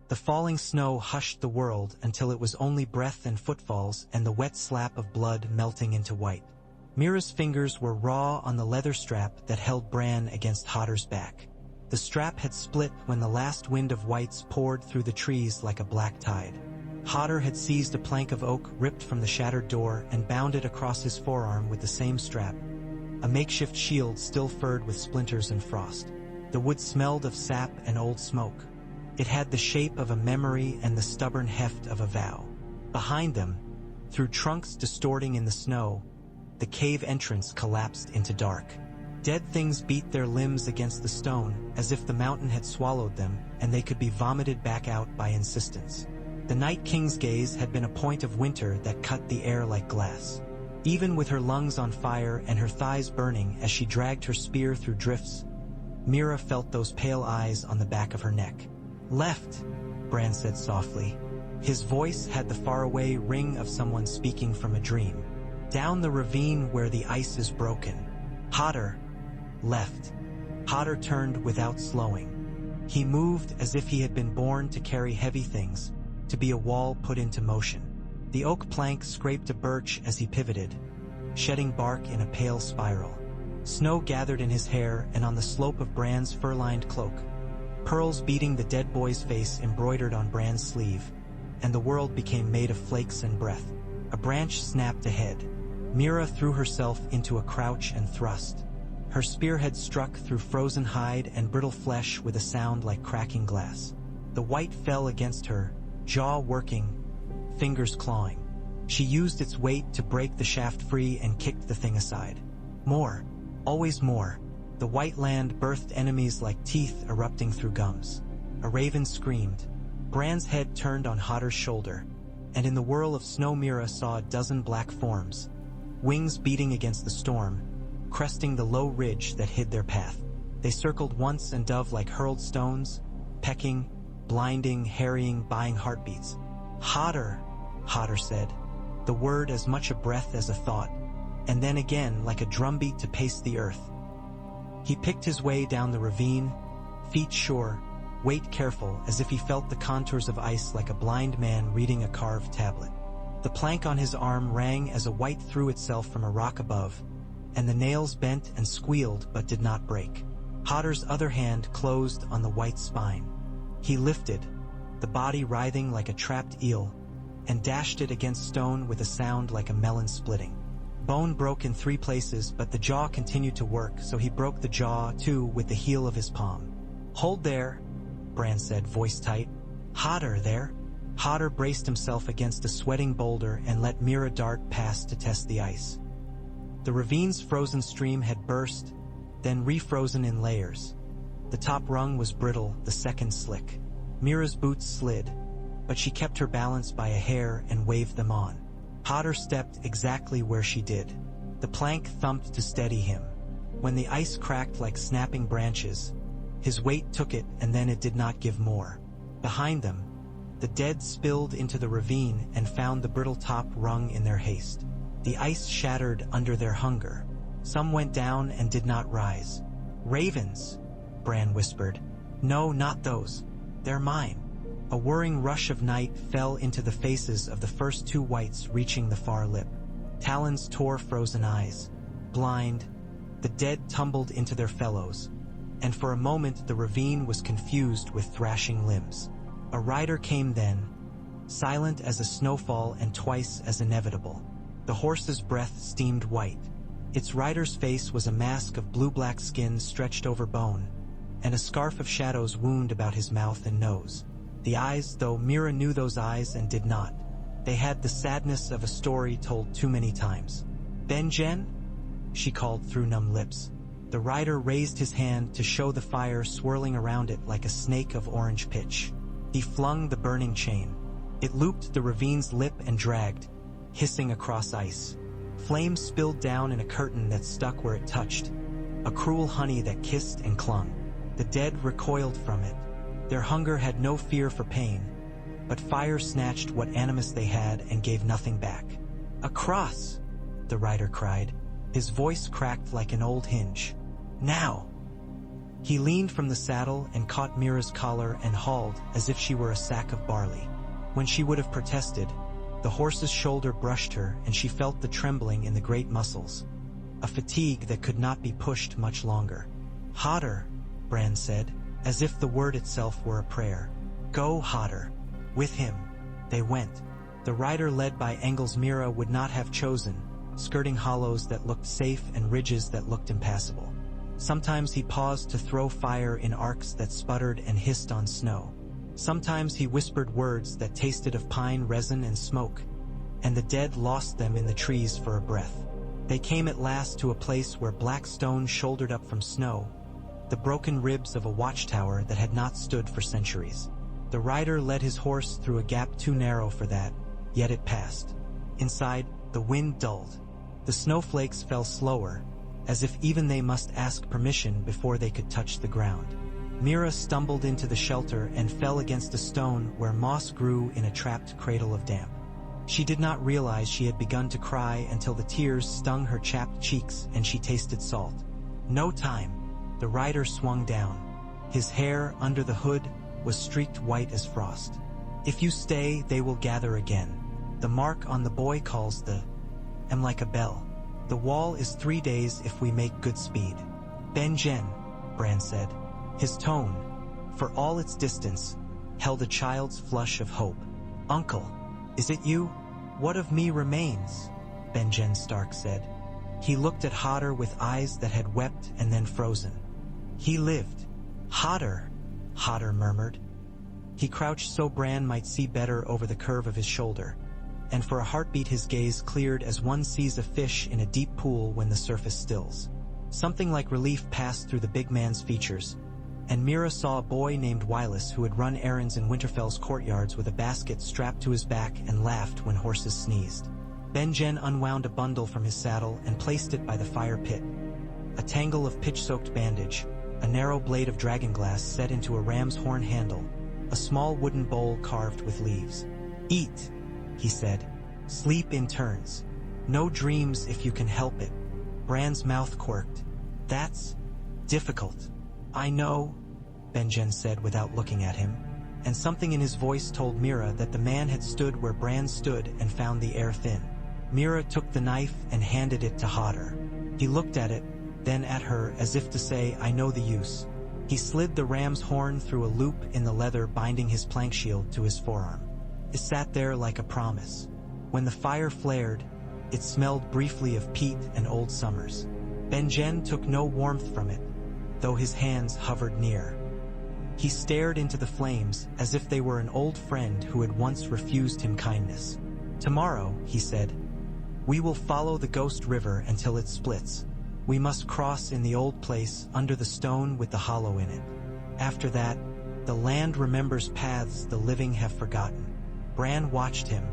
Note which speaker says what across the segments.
Speaker 1: The falling snow hushed the world until it was only breath and footfalls and the wet slap of blood melting into white. Mira's fingers were raw on the leather strap that held Bran against Hodor's back. The strap had split when the last wind of whites poured through the trees like a black tide. Hodor had seized a plank of oak ripped from the shattered door and bound it across his forearm with the same strap, a makeshift shield still furred with splinters and frost. The wood smelled of sap and old smoke. It had the shape of a memory and the stubborn heft of a vow. Behind them, through trunks distorting in the snow, the cave entrance collapsed into dark. Dead things beat their limbs against the stone as if the mountain had swallowed them and they could be vomited back out by insistence. The Night King's gaze had been a point of winter that cut the air like glass. Even with her lungs on fire and her thighs burning as she dragged her spear through drifts, Mira felt those pale eyes on the back of her neck. "Left," Bran said softly. His voice had the faraway ring of someone speaking from a dream. "Down the ravine where the ice is broken." "Hodor." "Left." Hodor turned without slowing. He moved as if he had been born to carry heavy things, to be a wall put into motion. The oak plank scraped a birch as he pivoted, shedding bark in a pale spiral. Snow gathered in his hair and on the slope of Bran's fur-lined cloak, pearls beating the dead boy's face embroidered on Bran's sleeve, and the world became made of flakes and breath. A branch snapped ahead. Mira threw herself into a crouch and thrust. Her spearhead struck through frozen hide and brittle flesh with a sound like cracking glass. The white fell against her, jaw working, fingers clawing. She used its weight to break the shaft free and kicked the thing aside. More, always more. The white land birthed enemies like teeth erupting through gums. A raven screamed. Bran's head turned on Hodor's shoulder, and in the whirl of snow Mira saw a dozen black forms, wings beating against the storm, cresting the low ridge that hid their path. They circled once and dove like hurled stones, pecking, blinding, harrying, buying heartbeats. "Hodor," Hodor said, the word as much a breath as a thought, and then again like a drumbeat to pace the earth. He picked his way down the ravine, feet sure, weight careful, as if he felt the contours of ice like a blind man reading a carved tablet. The plank on his arm rang as a white threw itself from a rock above, and the nails bent and squealed but did not break. Hodor's other hand closed on the white spine. He lifted, the body writhing like a trapped eel, and dashed it against stone with a sound like a melon splitting. Bone broke in 3 places, but the jaw continued to work, so he broke the jaw, too, with the heel of his palm. "Hold there," Bran said, voice tight. "Hodor, there." Hodor braced himself against a sweating boulder and let Mira dart past to test the ice. The ravine's frozen stream had burst, then refrozen in layers. The top rung was brittle, the second slick. Mira's boots slid, but she kept her balance by a hair and waved them on. Hodor stepped exactly where she did. The plank thumped to steady him. When the ice cracked like snapping branches, his weight took it and then it did not give more. Behind them, the dead spilled into the ravine and found the brittle top rung in their haste. The ice shattered under their hunger. Some went down and did not rise. "Ravens," Bran whispered. "No, not those. They're mine." A whirring rush of night fell into the faces of the first 2 whites reaching the far lip. Talons tore frozen eyes. Blind, the dead tumbled into their fellows, and for a moment the ravine was confused with thrashing limbs. A rider came then, silent as a snowfall and twice as inevitable. The horse's breath steamed white. Its rider's face was a mask of blue-black skin stretched over bone, and a scarf of shadows wound about his mouth and nose. The eyes, though Mira knew those eyes and did not, they had the sadness of a story told too many times. "Benjen?" she called through numb lips. The rider raised his hand to show the fire swirling around it like a snake of orange pitch. He flung the burning chain. It looped the ravine's lip and dragged, hissing across ice. Flames spilled down in a curtain that stuck where it touched, a cruel honey that kissed and clung. The dead recoiled from it. Their hunger had no fear for pain, but fire snatched what animus they had and gave nothing back. "Across!" the rider cried. His voice cracked like an old hinge. "Now!" He leaned from the saddle and caught Mira's collar and hauled as if she were a sack of barley. When she would have protested, the horse's shoulder brushed her and she felt the trembling in the great muscles. A fatigue that could not be pushed much longer. "Hodor," Bran said, as if the word itself were a prayer. "Go, Hodor." With him. They went. The rider led by Engels Mira would not have chosen, skirting hollows that looked safe and ridges that looked impassable. Sometimes he paused to throw fire in arcs that sputtered and hissed on snow. Sometimes he whispered words that tasted of pine resin and smoke, and the dead lost them in the trees for a breath. They came at last to a place where black stone shouldered up from snow, the broken ribs of a watchtower that had not stood for centuries. The rider led his horse through a gap too narrow for that, yet it passed. Inside, the wind dulled. The snowflakes fell slower, as if even they must ask permission before they could touch the ground. Mira stumbled into the shelter and fell against a stone where moss grew in a trapped cradle of damp. She did not realize she had begun to cry until the tears stung her chapped cheeks and she tasted salt. No time. The rider swung down. His hair, under the hood, was streaked white as frost. "If you stay, they will gather again. The mark on the boy calls the am like a bell. The wall is 3 days if we make good speed." "Ben-Jen," Bran said. His tone, for all its distance, held a child's flush of hope. "Uncle, is it you? What of me remains?" Ben-Jen Stark said. He looked at Hodor with eyes that had wept and then frozen. "He lived." "Hodor," Hodor murmured. He crouched so Bran might see better over the curve of his shoulder, and for a heartbeat his gaze cleared as one sees a fish in a deep pool when the surface stills. Something like relief passed through the big man's features, and Mira saw a boy named Wylis who had run errands in Winterfell's courtyards with a basket strapped to his back and laughed when horses sneezed. Ben-Jen unwound a bundle from his saddle and placed it by the fire pit. A tangle of pitch-soaked bandage, a narrow blade of dragonglass set into a ram's horn handle, a small wooden bowl carved with leaves. "Eat," he said. "Sleep in turns. No dreams if you can help it." Bran's mouth quirked. "That's difficult." "I know," Ben-Jen said without looking at him, and something in his voice told Mira that the man had stood where Bran stood and found the air thin. Mira took the knife and handed it to Hodor. He looked at it, then at her as if to say, "I know the use." He slid the ram's horn through a loop in the leather binding his plank shield to his forearm. It sat there like a promise. When the fire flared, it smelled briefly of peat and old summers. Ben-Jen took no warmth from it, though his hands hovered near. He stared into the flames as if they were an old friend who had once refused him kindness. "Tomorrow," he said, "we will follow the Ghost River until it splits. We must cross in the old place under the stone with the hollow in it. After that, the land remembers paths the living have forgotten." Bran watched him.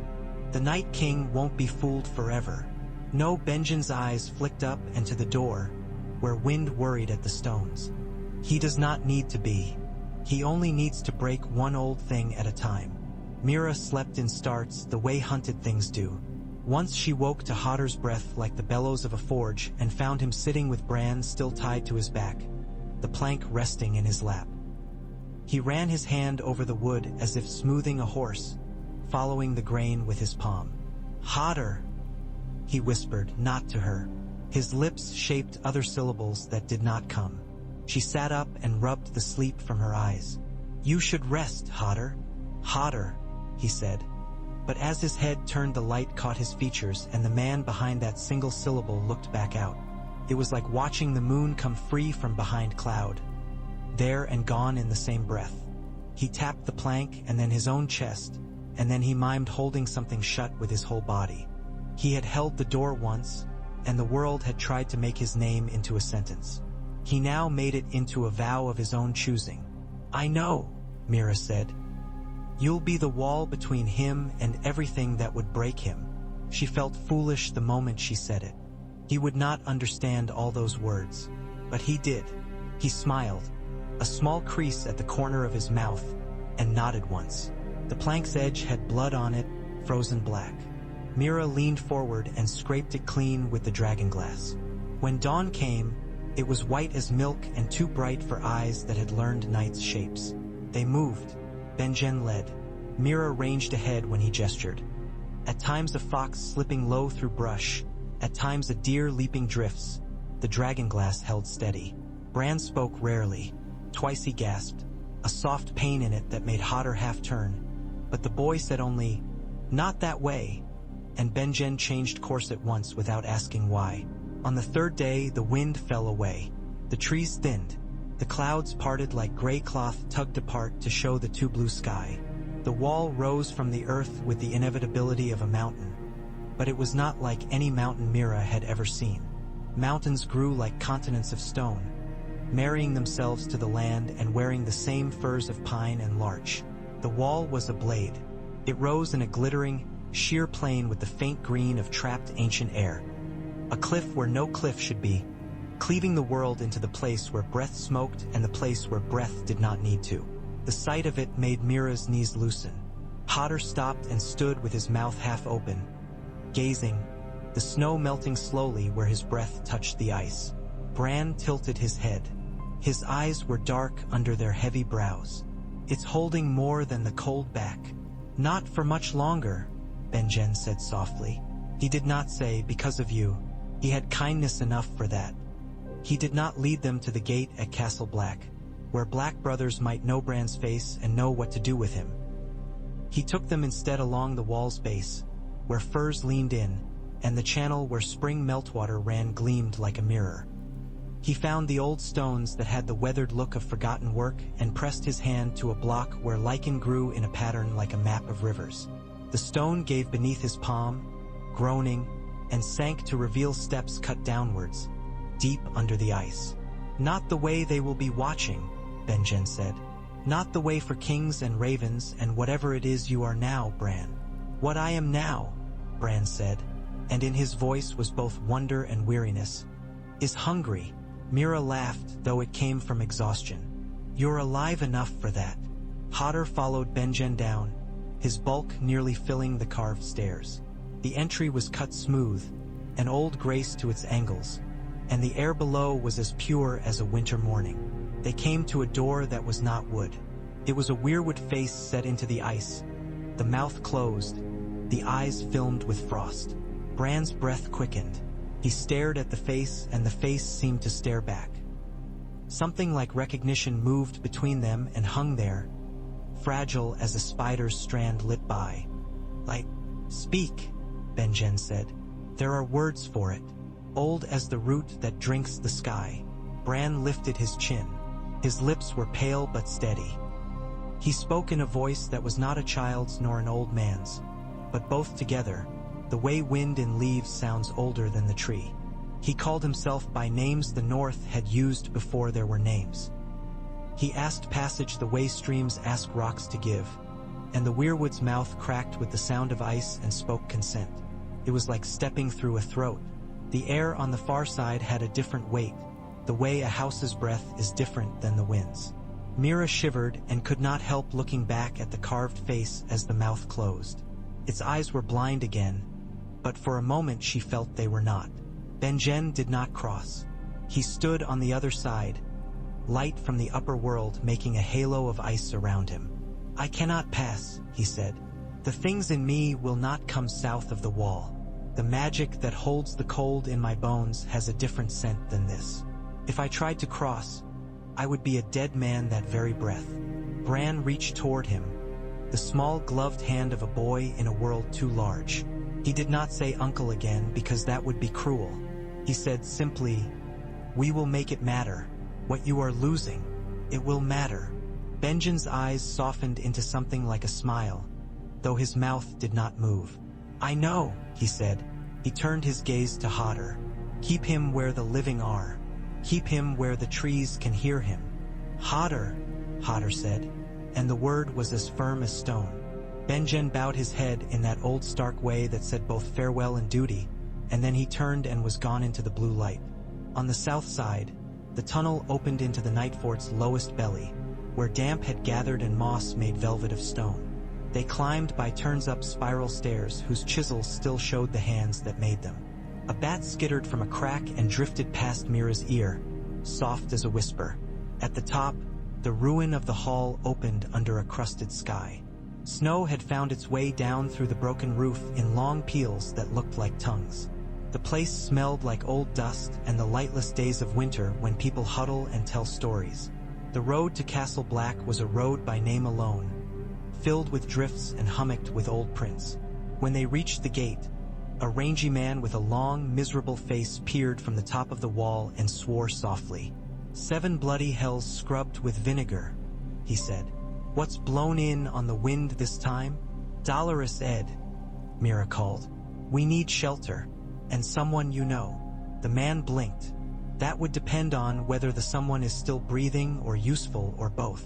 Speaker 1: The Night King won't be fooled forever. No, Ben-Jen's eyes flicked up and to the door, where wind worried at the stones. He does not need to be. He only needs to break one old thing at a time. Mira slept in starts the way hunted things do. Once she woke to Hodor's breath like the bellows of a forge and found him sitting with Bran still tied to his back, the plank resting in his lap. He ran his hand over the wood as if smoothing a horse, following the grain with his palm. "Hodor," he whispered, not to her. His lips shaped other syllables that did not come. She sat up and rubbed the sleep from her eyes. "You should rest, Hodor." "Hodor," he said. But as his head turned, the light caught his features, and the man behind that single syllable looked back out. It was like watching the moon come free from behind cloud, there and gone in the same breath. He tapped the plank and then his own chest, and then he mimed holding something shut with his whole body. He had held the door once, and the world had tried to make his name into a sentence. He now made it into a vow of his own choosing. "I know," Mira said. "You'll be the wall between him and everything that would break him." She felt foolish the moment she said it. He would not understand all those words, but he did. He smiled, a small crease at the corner of his mouth, and nodded once. The plank's edge had blood on it, frozen black. Mira leaned forward and scraped it clean with the dragonglass. When dawn came, It was white as milk and too bright for eyes that had learned night's shapes. They moved. Benjen led. Mira ranged ahead when he gestured. At times a fox slipping low through brush, at times a deer leaping drifts. The dragonglass held steady. Bran spoke rarely. Twice he gasped, a soft pain in it that made Hodor half turn. But the boy said only, "Not that way," and Benjen changed course at once without asking why. On the third day, the wind fell away. The trees thinned. The clouds parted like gray cloth tugged apart to show the too blue sky. The wall rose from the earth with the inevitability of a mountain. But it was not like any mountain Mira had ever seen. Mountains grew like continents of stone, marrying themselves to the land and wearing the same furs of pine and larch. The wall was a blade. It rose in a glittering, sheer plain with the faint green of trapped ancient air. A cliff where no cliff should be, cleaving the world into the place where breath smoked and the place where breath did not need to. The sight of it made Mira's knees loosen. Hodor stopped and stood with his mouth half open, gazing, the snow melting slowly where his breath touched the ice. Bran tilted his head. His eyes were dark under their heavy brows. "It's holding more than the cold back." "Not for much longer," Benjen said softly. He did not say, "because of you." He had kindness enough for that. He did not lead them to the gate at Castle Black, where Black brothers might know Bran's face and know what to do with him. He took them instead along the wall's base, where firs leaned in, and the channel where spring meltwater ran gleamed like a mirror. He found the old stones that had the weathered look of forgotten work and pressed his hand to a block where lichen grew in a pattern like a map of rivers. The stone gave beneath his palm, groaning, and sank to reveal steps cut downwards, deep under the ice. "Not the way they will be watching," Benjen said. "Not the way for kings and ravens and whatever it is you are now, Bran." "What I am now," Bran said, and in his voice was both wonder and weariness, "is hungry." Mira laughed, though it came from exhaustion. "You're alive enough for that." Hodor followed Benjen down, his bulk nearly filling the carved stairs. The entry was cut smooth, an old grace to its angles, and the air below was as pure as a winter morning. They came to a door that was not wood. It was a weirwood face set into the ice, the mouth closed, the eyes filmed with frost. Bran's breath quickened. He stared at the face, and the face seemed to stare back. Something like recognition moved between them and hung there, fragile as a spider's strand lit by. "Speak," Benjen said. "There are words for it, old as the root that drinks the sky." Bran lifted his chin. His lips were pale but steady. He spoke in a voice that was not a child's nor an old man's, but both together, the way wind in leaves sounds older than the tree. He called himself by names the North had used before there were names. He asked passage the way streams ask rocks to give, and the weirwood's mouth cracked with the sound of ice and spoke consent. It was like stepping through a throat. The air on the far side had a different weight, the way a house's breath is different than the wind's. Mira shivered and could not help looking back at the carved face as the mouth closed. Its eyes were blind again, but for a moment she felt they were not. Benjen did not cross. He stood on the other side, light from the upper world making a halo of ice around him. "I cannot pass," he said. "The things in me will not come south of the wall. The magic that holds the cold in my bones has a different scent than this. If I tried to cross, I would be a dead man that very breath." Bran reached toward him, the small gloved hand of a boy in a world too large. He did not say uncle again because that would be cruel. He said simply, "We will make it matter. What you are losing, it will matter." Benjen's eyes softened into something like a smile, though his mouth did not move. "I know," he said. He turned his gaze to Hodor. "Keep him where the living are. Keep him where the trees can hear him." "Hodor," Hodor said, and the word was as firm as stone. Benjen bowed his head in that old stark way that said both farewell and duty, and then he turned and was gone into the blue light. On the south side, the tunnel opened into the night fort's lowest belly, where damp had gathered and moss made velvet of stone. They climbed by turns up spiral stairs whose chisels still showed the hands that made them. A bat skittered from a crack and drifted past Mira's ear, soft as a whisper. At the top, the ruin of the hall opened under a crusted sky. Snow had found its way down through the broken roof in long peels that looked like tongues. The place smelled like old dust and the lightless days of winter when people huddle and tell stories. The road to Castle Black was a road by name alone, filled with drifts and hummocked with old prints. When they reached the gate, a rangy man with a long, miserable face peered from the top of the wall and swore softly. 7 bloody hells scrubbed with vinegar, he said. What's blown in on the wind this time? Dolorous Ed, Mira called. We need shelter, and someone you know. The man blinked. That would depend on whether the someone is still breathing or useful or both.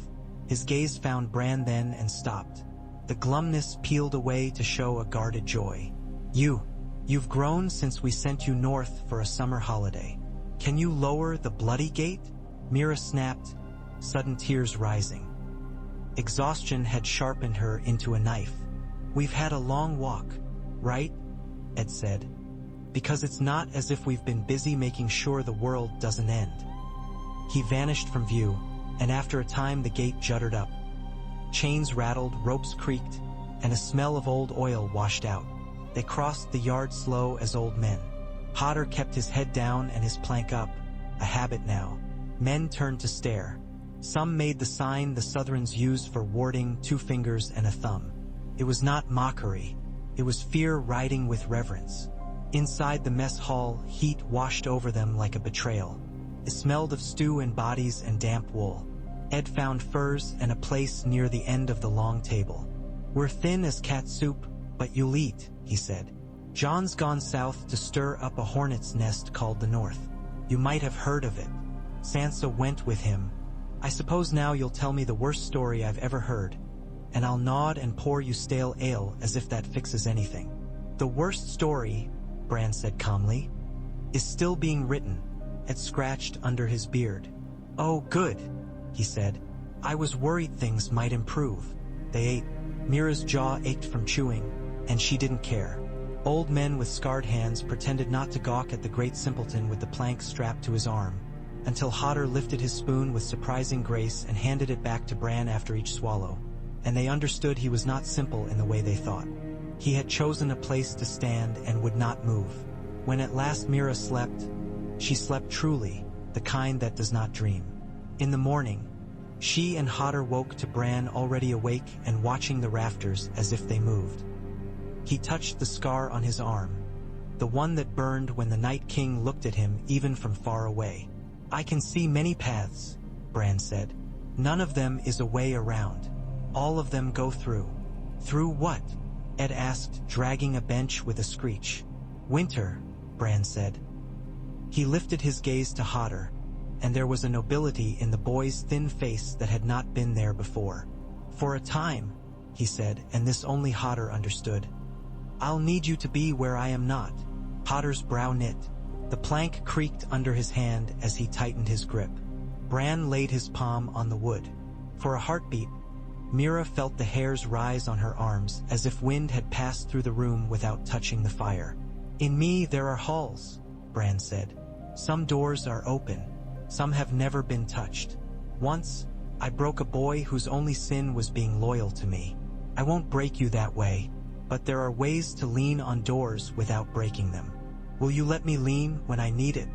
Speaker 1: His gaze found Bran then and stopped. The glumness peeled away to show a guarded joy. You've grown since we sent you north for a summer holiday. Can you lower the bloody gate? Mira snapped, sudden tears rising. Exhaustion had sharpened her into a knife. We've had a long walk, right? Ed said. Because it's not as if we've been busy making sure the world doesn't end. He vanished from view, and after a time the gate juddered up. Chains rattled, ropes creaked, and a smell of old oil washed out. They crossed the yard slow as old men. Hodor kept his head down and his plank up, a habit now. Men turned to stare. Some made the sign the Southrons used for warding, 2 fingers and a thumb. It was not mockery. It was fear riding with reverence. Inside the mess hall, heat washed over them like a betrayal. It smelled of stew and bodies and damp wool. Ed found furs and a place near the end of the long table. We're thin as cat soup, but you'll eat, he said. John's gone south to stir up a hornet's nest called the North. You might have heard of it. Sansa went with him. I suppose now you'll tell me the worst story I've ever heard, and I'll nod and pour you stale ale as if that fixes anything. The worst story, Bran said calmly, is still being written. Ed scratched under his beard. Oh, good, he said. I was worried things might improve. They ate. Mira's jaw ached from chewing, and she didn't care. Old men with scarred hands pretended not to gawk at the great simpleton with the plank strapped to his arm, until Hodor lifted his spoon with surprising grace and handed it back to Bran after each swallow, and they understood he was not simple in the way they thought. He had chosen a place to stand and would not move. When at last Mira slept, she slept truly, the kind that does not dream. In the morning, she and Hodor woke to Bran already awake and watching the rafters as if they moved. He touched the scar on his arm, the one that burned when the Night King looked at him even from far away. I can see many paths, Bran said. None of them is a way around. All of them go through. Through what? Ed asked, dragging a bench with a screech. Winter, Bran said. He lifted his gaze to Hodor, and there was a nobility in the boy's thin face that had not been there before. For a time, he said, and this only Hodor understood. I'll need you to be where I am not. Hodor's brow knit. The plank creaked under his hand as he tightened his grip. Bran laid his palm on the wood. For a heartbeat, Mira felt the hairs rise on her arms as if wind had passed through the room without touching the fire. In me there are halls, Bran said. Some doors are open. Some have never been touched. Once, I broke a boy whose only sin was being loyal to me. I won't break you that way, but there are ways to lean on doors without breaking them. Will you let me lean when I need it?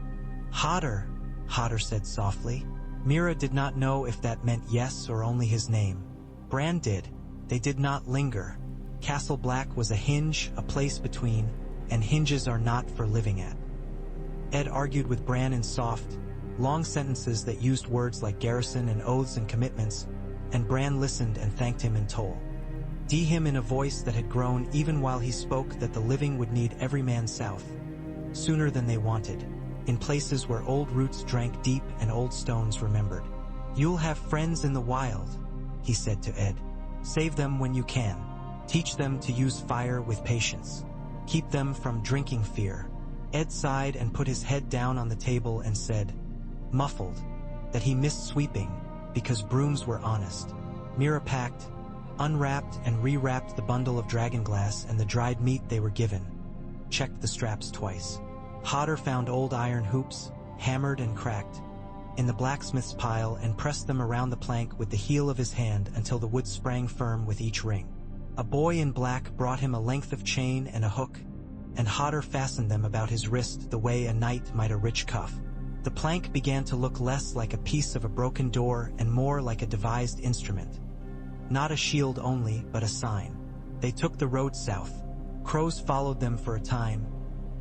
Speaker 1: Hodor, Hodor said softly. Mira did not know if that meant yes or only his name. Bran did. They did not linger. Castle Black was a hinge, a place between, and hinges are not for living at. Ed argued with Bran in soft, long sentences that used words like garrison and oaths and commitments, and Bran listened and thanked him in toll. Him in a voice that had grown even while he spoke that the living would need every man south, sooner than they wanted, in places where old roots drank deep and old stones remembered. You'll have friends in the wild, he said to Ed. Save them when you can. Teach them to use fire with patience. Keep them from drinking fear. Ed sighed and put his head down on the table and said, muffled, that he missed sweeping because brooms were honest. Mira packed, unwrapped and rewrapped the bundle of dragonglass and the dried meat they were given. Checked the straps twice. Hodor found old iron hoops, hammered and cracked. in the blacksmith's pile and pressed them around the plank with the heel of his hand until the wood sprang firm with each ring. A boy in black brought him a length of chain and a hook, and Hodor fastened them about his wrist the way a knight might a rich cuff. The plank began to look less like a piece of a broken door and more like a devised instrument. Not a shield only, but a sign. They took the road south. Crows followed them for a time,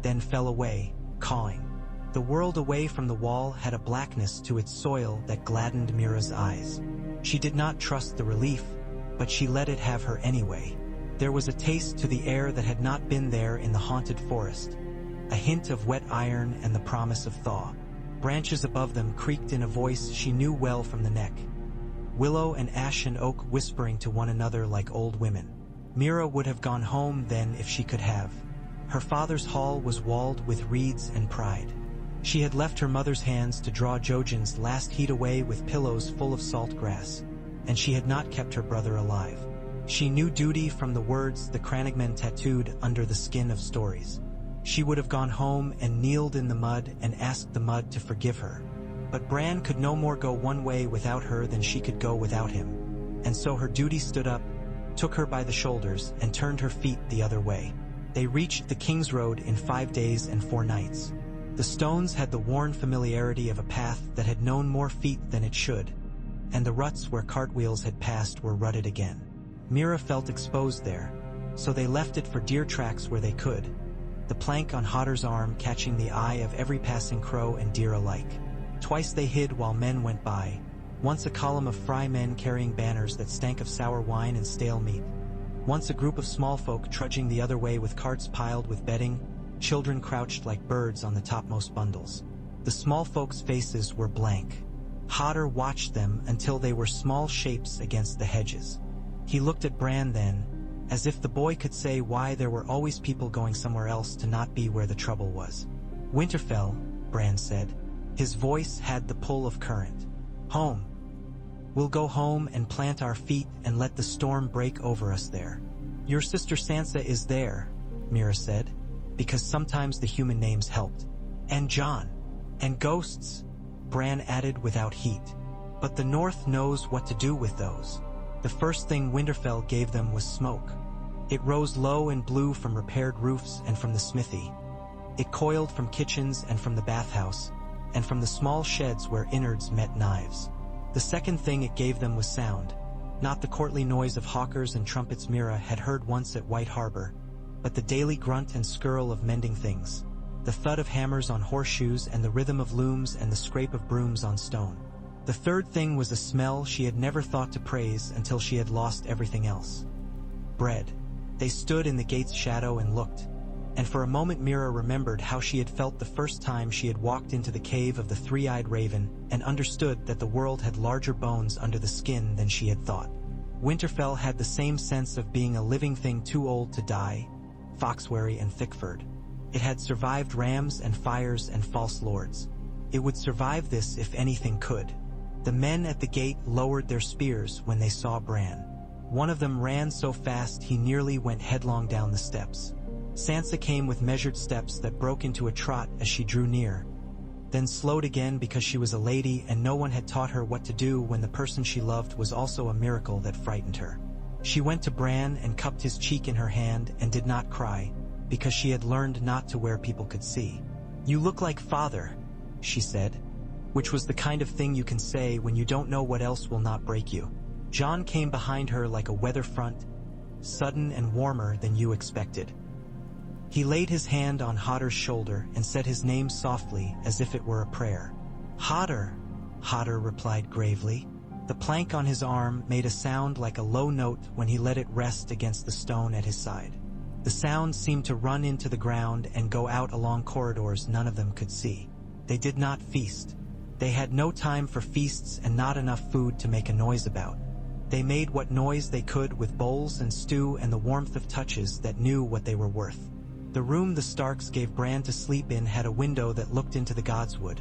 Speaker 1: then fell away, cawing. The world away from the wall had a blackness to its soil that gladdened Mira's eyes. She did not trust the relief, but she let it have her anyway. There was a taste to the air that had not been there in the haunted forest, a hint of wet iron and the promise of thaw. Branches above them creaked in a voice she knew well from the neck. Willow and ash and oak whispering to one another like old women. Mira would have gone home then if she could have. Her father's hall was walled with reeds and pride. She had left her mother's hands to draw Jojen's last heat away with pillows full of salt grass, and she had not kept her brother alive. She knew duty from the words the Cranagmen tattooed under the skin of stories. She would have gone home and kneeled in the mud and asked the mud to forgive her. But Bran could no more go one way without her than she could go without him. And so her duty stood up, took her by the shoulders, and turned her feet the other way. They reached the King's Road in 5 days and 4 nights. The stones had the worn familiarity of a path that had known more feet than it should, and the ruts where cartwheels had passed were rutted again. Mira felt exposed there, so they left it for deer tracks where they could, the plank on Hodor's arm catching the eye of every passing crow and deer alike. Twice they hid while men went by, once a column of fry men carrying banners that stank of sour wine and stale meat, once a group of small folk trudging the other way with carts piled with bedding, children crouched like birds on the topmost bundles. The small folks' faces were blank. Hodor watched them until they were small shapes against the hedges. He looked at Bran then, as if the boy could say why there were always people going somewhere else to not be where the trouble was. "Winterfell," Bran said. His voice had the pull of current. "Home. We'll go home and plant our feet and let the storm break over us there." "Your sister Sansa is there," Mira said, because sometimes the human names helped. "And Jon. And ghosts," Bran added without heat. "But the North knows what to do with those." The first thing Winterfell gave them was smoke. It rose low and blue from repaired roofs and from the smithy. It coiled from kitchens and from the bathhouse, and from the small sheds where innards met knives. The second thing it gave them was sound, not the courtly noise of hawkers and trumpets Mira had heard once at White Harbor, but the daily grunt and skirl of mending things, the thud of hammers on horseshoes and the rhythm of looms and the scrape of brooms on stone. The third thing was a smell she had never thought to praise until she had lost everything else. Bread. They stood in the gate's shadow and looked, and for a moment Mira remembered how she had felt the first time she had walked into the cave of the three-eyed raven and understood that the world had larger bones under the skin than she had thought. Winterfell had the same sense of being a living thing too old to die, Foxweary and Thickford. It had survived rams and fires and false lords. It would survive this if anything could. The men at the gate lowered their spears when they saw Bran. One of them ran so fast he nearly went headlong down the steps. Sansa came with measured steps that broke into a trot as she drew near, then slowed again because she was a lady and no one had taught her what to do when the person she loved was also a miracle that frightened her. She went to Bran and cupped his cheek in her hand and did not cry, because she had learned not to where people could see. "You look like father," she said, which was the kind of thing you can say when you don't know what else will not break you. Jon came behind her like a weather front, sudden and warmer than you expected. He laid his hand on Hodor's shoulder and said his name softly as if it were a prayer. "Hodor," Hodor replied gravely. The plank on his arm made a sound like a low note when he let it rest against the stone at his side. The sound seemed to run into the ground and go out along corridors none of them could see. They did not feast. They had no time for feasts and not enough food to make a noise about. They made what noise they could with bowls and stew and the warmth of touches that knew what they were worth. The room the Starks gave Bran to sleep in had a window that looked into the Godswood,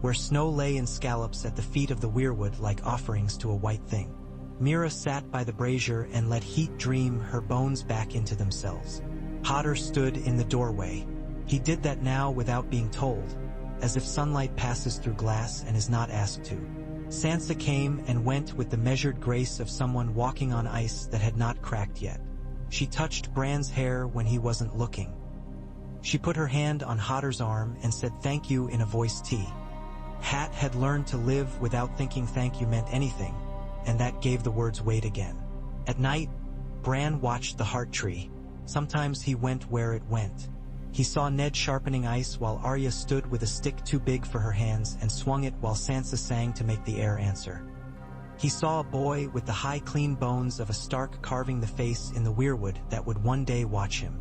Speaker 1: where snow lay in scallops at the feet of the weirwood like offerings to a white thing. Mira sat by the brazier and let heat dream her bones back into themselves. Hodor stood in the doorway. He did that now without being told, as if sunlight passes through glass and is not asked to. Sansa came and went with the measured grace of someone walking on ice that had not cracked yet. She touched Bran's hair when he wasn't looking. She put her hand on Hodor's arm and said thank you in a voice T. Hat had learned to live without thinking thank you meant anything, and that gave the words weight again. At night, Bran watched the heart tree. Sometimes he went where it went. He saw Ned sharpening ice while Arya stood with a stick too big for her hands and swung it while Sansa sang to make the air answer. He saw a boy with the high clean bones of a Stark carving the face in the weirwood that would one day watch him.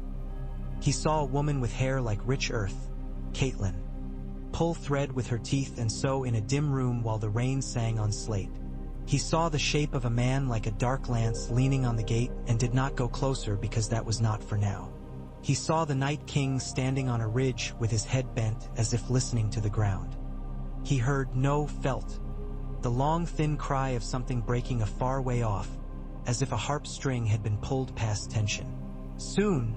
Speaker 1: He saw a woman with hair like rich earth, Catelyn, pull thread with her teeth and sew in a dim room while the rain sang on slate. He saw the shape of a man like a dark lance leaning on the gate and did not go closer because that was not for now. He saw the Night King standing on a ridge with his head bent as if listening to the ground. He heard, no, felt, the long thin cry of something breaking a far way off, as if a harp string had been pulled past tension. Soon,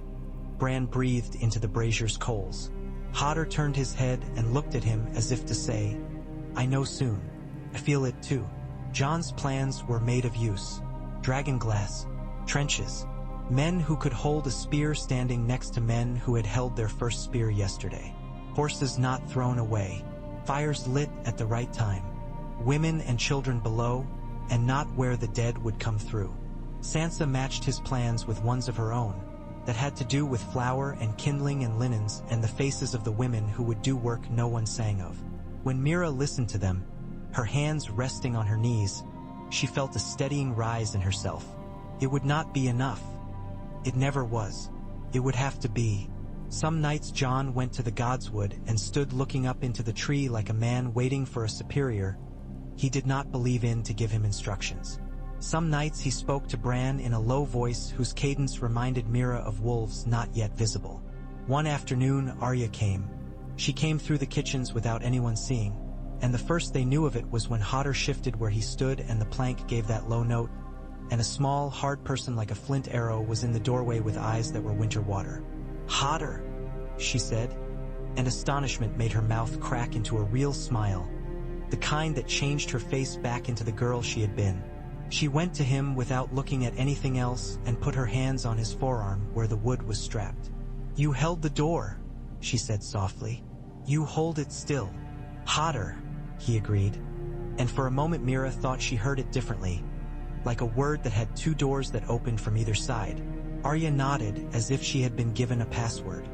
Speaker 1: Bran breathed into the brazier's coals. Hodor turned his head and looked at him as if to say, I know soon. I feel it too. Jon's plans were made of use. Dragonglass, trenches, men who could hold a spear standing next to men who had held their first spear yesterday. Horses not thrown away. Fires lit at the right time. Women and children below, and not where the dead would come through. Sansa matched his plans with ones of her own, that had to do with flour and kindling and linens and the faces of the women who would do work no one sang of. When Mira listened to them, her hands resting on her knees, she felt a steadying rise in herself. It would not be enough. It never was. It would have to be. Some nights Jon went to the Godswood and stood looking up into the tree like a man waiting for a superior he did not believe in to give him instructions. Some nights he spoke to Bran in a low voice whose cadence reminded Mira of wolves not yet visible. One afternoon Arya came. She came through the kitchens without anyone seeing, and the first they knew of it was when Hodor shifted where he stood and the plank gave that low note, and a small, hard person like a flint arrow was in the doorway with eyes that were winter water. Hodor, she said, and astonishment made her mouth crack into a real smile, the kind that changed her face back into the girl she had been. She went to him without looking at anything else and put her hands on his forearm where the wood was strapped. You held the door, she said softly. You hold it still. Hodor, he agreed, and for a moment Mira thought she heard it differently, like a word that had two doors that opened from either side. Arya nodded as if she had been given a password.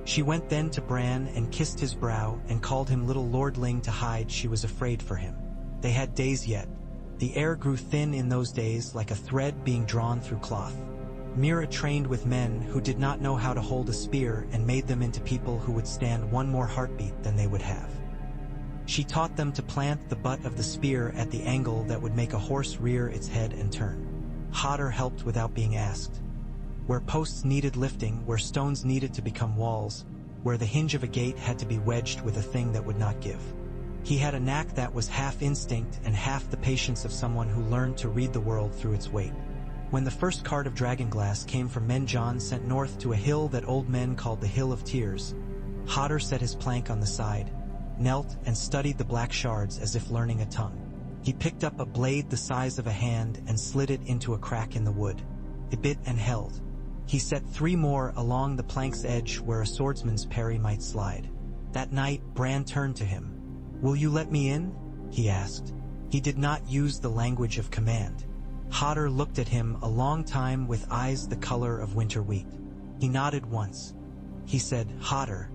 Speaker 1: She went then to Bran and kissed his brow and called him little lordling to hide she was afraid for him. They had days yet. The air grew thin in those days like a thread being drawn through cloth. Mira trained with men who did not know how to hold a spear and made them into people who would stand one more heartbeat than they would have. She taught them to plant the butt of the spear at the angle that would make a horse rear its head and turn. Hodor helped without being asked. Where posts needed lifting, where stones needed to become walls, where the hinge of a gate had to be wedged with a thing that would not give. He had a knack that was half instinct and half the patience of someone who learned to read the world through its weight. When the first cart of dragonglass came from men Jon sent north to a hill that old men called the Hill of Tears, Hodor set his plank on the side, knelt and studied the black shards as if learning a tongue. He picked up a blade the size of a hand and slid it into a crack in the wood. It bit and held. He set 3 more along the plank's edge where a swordsman's parry might slide. That night, Bran turned to him. Will you let me in? He asked. He did not use the language of command. Hodor looked at him a long time with eyes the color of winter wheat. He nodded once. He said, Hodor.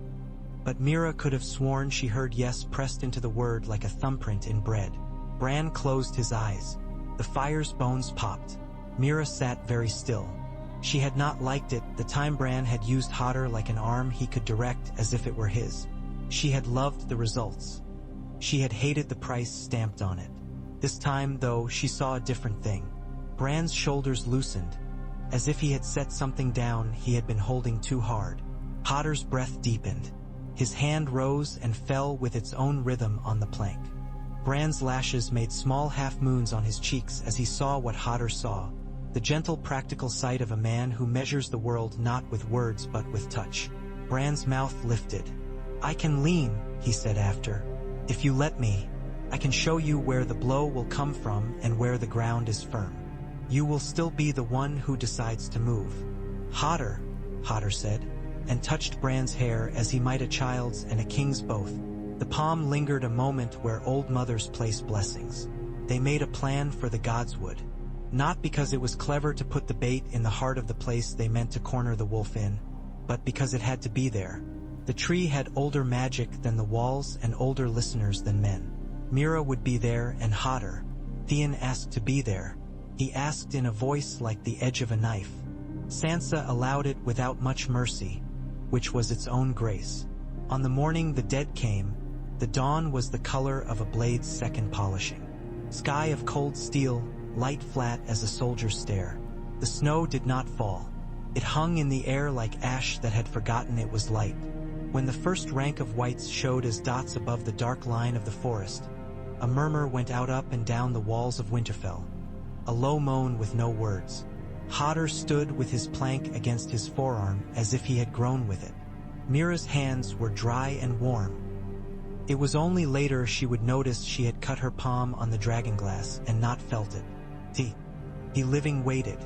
Speaker 1: But Mira could have sworn she heard yes pressed into the word like a thumbprint in bread. Bran closed his eyes. The fire's bones popped. Mira sat very still. She had not liked it the time Bran had used Hodor like an arm he could direct as if it were his. She had loved the results. She had hated the price stamped on it. This time, though, she saw a different thing. Bran's shoulders loosened, as if he had set something down he had been holding too hard. Hodor's breath deepened. His hand rose and fell with its own rhythm on the plank. Bran's lashes made small half-moons on his cheeks as he saw what Hodor saw, the gentle practical sight of a man who measures the world not with words but with touch. Bran's mouth lifted. I can lean, he said after. "If you let me, I can show you where the blow will come from and where the ground is firm. You will still be the one who decides to move." "Hodor," Hodor said, and touched Bran's hair as he might a child's and a king's both. The palm lingered a moment where old mothers place blessings. They made a plan for the gods would. Not because it was clever to put the bait in the heart of the place they meant to corner the wolf in, but because it had to be there. The tree had older magic than the walls and older listeners than men. Mira would be there and Hodor. Theon asked to be there. He asked in a voice like the edge of a knife. Sansa allowed it without much mercy, which was its own grace. On the morning the dead came, the dawn was the color of a blade's second polishing. Sky of cold steel, light flat as a soldier's stare. The snow did not fall. It hung in the air like ash that had forgotten it was light. When the first rank of whites showed as dots above the dark line of the forest, a murmur went out up and down the walls of Winterfell. A low moan with no words. Hodor stood with his plank against his forearm as if he had grown with it. Mira's hands were dry and warm. It was only later she would notice she had cut her palm on the dragonglass and not felt it. He living waited.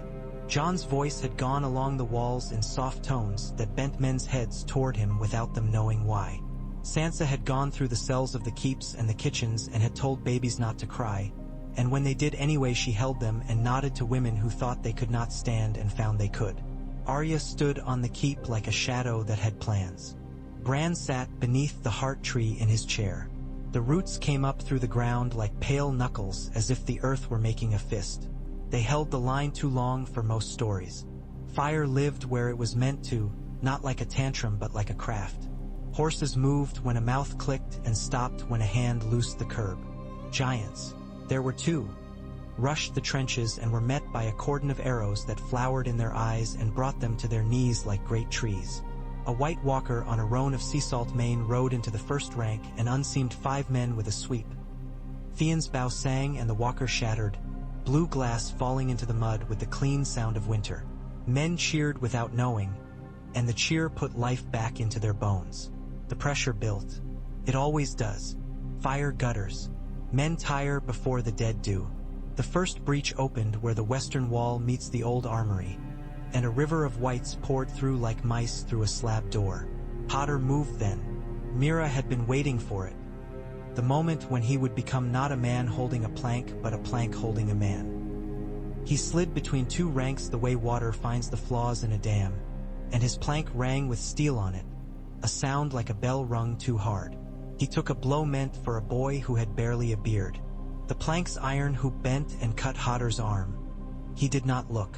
Speaker 1: Jon's voice had gone along the walls in soft tones that bent men's heads toward him without them knowing why. Sansa had gone through the cells of the keeps and the kitchens and had told babies not to cry, and when they did anyway she held them and nodded to women who thought they could not stand and found they could. Arya stood on the keep like a shadow that had plans. Bran sat beneath the heart tree in his chair. The roots came up through the ground like pale knuckles as if the earth were making a fist. They held the line too long for most stories. Fire lived where it was meant to, not like a tantrum but like a craft. Horses moved when a mouth clicked and stopped when a hand loosed the curb. Giants, there were two, rushed the trenches and were met by a cordon of arrows that flowered in their eyes and brought them to their knees like great trees. A white walker on a roan of sea salt mane rode into the first rank and unseamed 5 men with a sweep. Theon's bow sang and the walker shattered, blue glass falling into the mud with the clean sound of winter. Men cheered without knowing, and the cheer put life back into their bones. The pressure built. It always does. Fire gutters. Men tire before the dead do. The first breach opened where the western wall meets the old armory, and a river of whites poured through like mice through a slab door. Hodor moved then. Mira had been waiting for it. The moment when he would become not a man holding a plank but a plank holding a man. He slid between 2 ranks the way water finds the flaws in a dam, and his plank rang with steel on it, a sound like a bell rung too hard. He took a blow meant for a boy who had barely a beard. The plank's iron hoop bent and cut Hodor's arm. He did not look.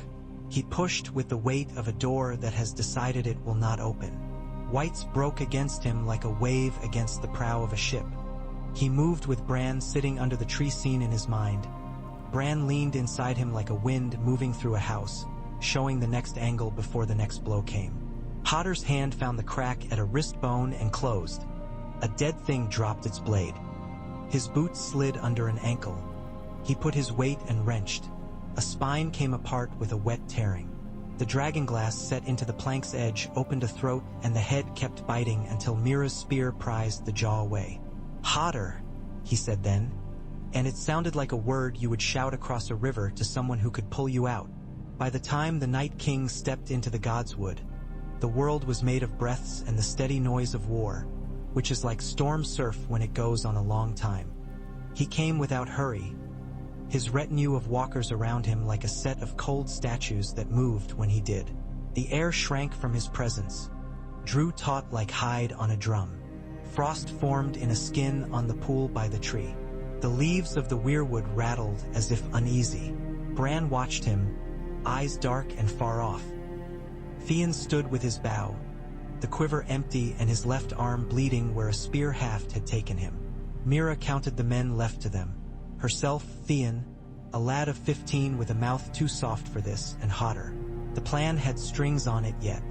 Speaker 1: He pushed with the weight of a door that has decided it will not open. Whites broke against him like a wave against the prow of a ship. He moved with Bran sitting under the tree scene in his mind. Bran leaned inside him like a wind moving through a house, showing the next angle before the next blow came. Hodor's hand found the crack at a wrist bone and closed. A dead thing dropped its blade. His boot slid under an ankle. He put his weight and wrenched. A spine came apart with a wet tearing. The dragonglass set into the plank's edge opened a throat and the head kept biting until Mira's spear prized the jaw away. "Hodor," he said then, and it sounded like a word you would shout across a river to someone who could pull you out. By the time the Night King stepped into the Godswood, the world was made of breaths and the steady noise of war, which is like storm surf when it goes on a long time. He came without hurry, his retinue of walkers around him like a set of cold statues that moved when he did. The air shrank from his presence, drew taut like hide on a drum. Frost formed in a skin on the pool by the tree. The leaves of the weirwood rattled as if uneasy. Bran watched him, eyes dark and far off. Theon stood with his bow, the quiver empty and his left arm bleeding where a spear haft had taken him. Mira counted the men left to them. Herself, Theon, a lad of 15 with a mouth too soft for this, and Hodor. The plan had strings on it yet.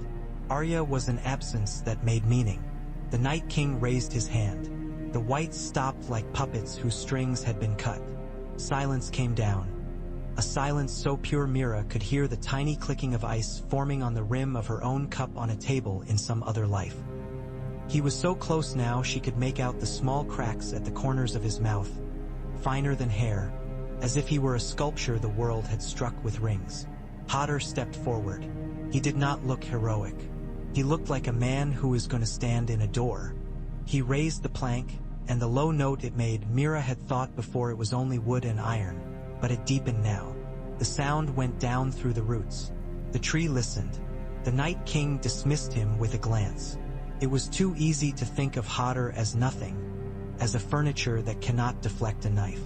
Speaker 1: Arya was an absence that made meaning. The Night King raised his hand. The whites stopped like puppets whose strings had been cut. Silence came down. A silence so pure Mira could hear the tiny clicking of ice forming on the rim of her own cup on a table in some other life. He was so close now she could make out the small cracks at the corners of his mouth, finer than hair, as if he were a sculpture the world had struck with rings. Hodor stepped forward. He did not look heroic. He looked like a man who was going to stand in a door. He raised the plank, and the low note it made, Mira had thought before it was only wood and iron, but it deepened now. The sound went down through the roots. The tree listened. The Night King dismissed him with a glance. It was too easy to think of Hodor as nothing, as a furniture that cannot deflect a knife.